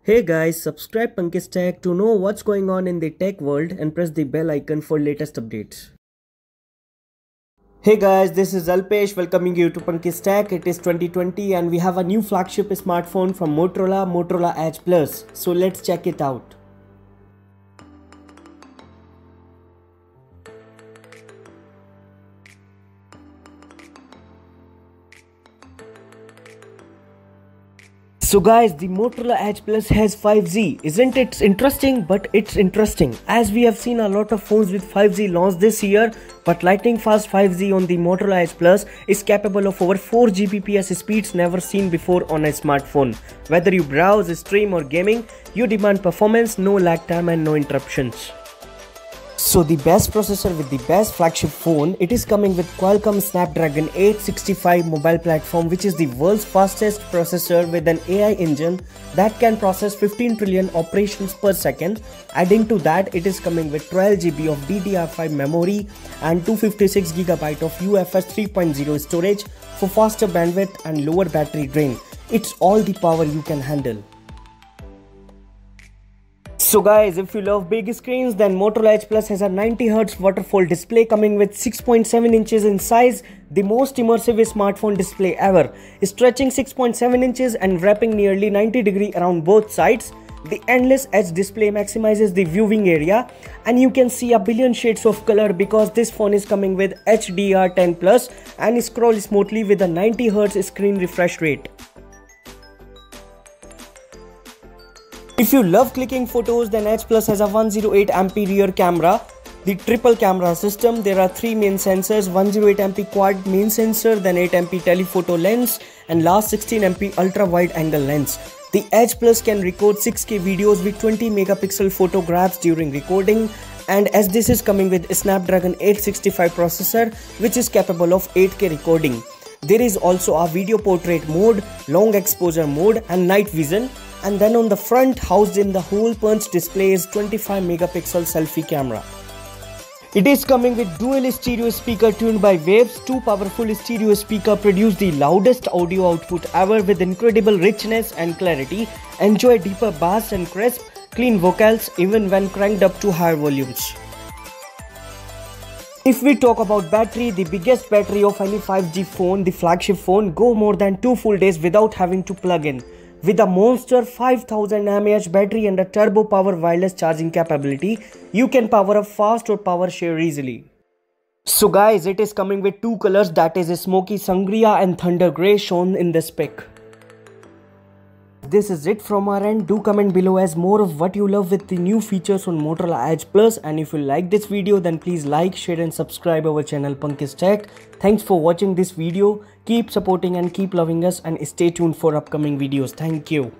Hey guys, subscribe Pankaj Tech to know what's going on in the tech world and press the bell icon for latest updates. Hey guys, this is Alpesh welcoming you to Pankaj Tech. It is 2020 and we have a new flagship smartphone from Motorola Edge Plus. So let's check it out. So guys, the Motorola Edge Plus has 5G. Isn't it interesting? But it's interesting as we have seen a lot of phones with 5G launched this year, but lightning fast 5G on the Motorola Edge Plus is capable of over 4 Gbps speeds never seen before on a smartphone. Whether you browse, stream or gaming, you demand performance, no lag time and no interruptions. So the best processor with the best flagship phone, it is coming with Qualcomm Snapdragon 865 mobile platform, which is the world's fastest processor with an AI engine that can process 15 trillion operations per second. Adding to that, it is coming with 12 GB of DDR5 memory and 256 GB of UFS 3.0 storage for faster bandwidth and lower battery drain. It's all the power you can handle. So guys, if you love big screens, then Motorola Edge Plus has a 90Hz waterfall display coming with 6.7 inches in size, the most immersive smartphone display ever, stretching 6.7 inches and wrapping nearly 90 degrees around both sides. The Endless Edge display maximizes the viewing area and you can see a billion shades of color because this phone is coming with HDR10 Plus and scroll smoothly with a 90Hz screen refresh rate. If you love clicking photos, then Edge Plus has a 108MP rear camera, the triple camera system. There are 3 main sensors, 108MP quad main sensor, then 8MP telephoto lens and last 16MP ultra wide angle lens. The Edge Plus can record 6K videos with 20 megapixel photographs during recording, and as this is coming with a Snapdragon 865 processor which is capable of 8K recording. There is also a video portrait mode, long exposure mode and night vision. And then on the front, housed in the hole punch display is 25 megapixel selfie camera. It is coming with dual stereo speaker tuned by Waves. 2 powerful stereo speakers produce the loudest audio output ever with incredible richness and clarity. Enjoy deeper bass and crisp, clean vocals even when cranked up to higher volumes. If we talk about battery, the biggest battery of any 5G phone, the flagship phone, go more than 2 full days without having to plug in. With a monster 5000 mAh battery and a turbo power wireless charging capability, you can power up fast or power share easily. So guys, it is coming with 2 colors, that is Smoky Sangria and Thunder Grey shown in this pic. This is it from our end. Do comment below as more of what you love with the new features on Motorola Edge Plus, and if you like this video then please like, share and subscribe our channel Pankaj Tech. Thanks for watching this video. Keep supporting and keep loving us and stay tuned for upcoming videos. Thank you.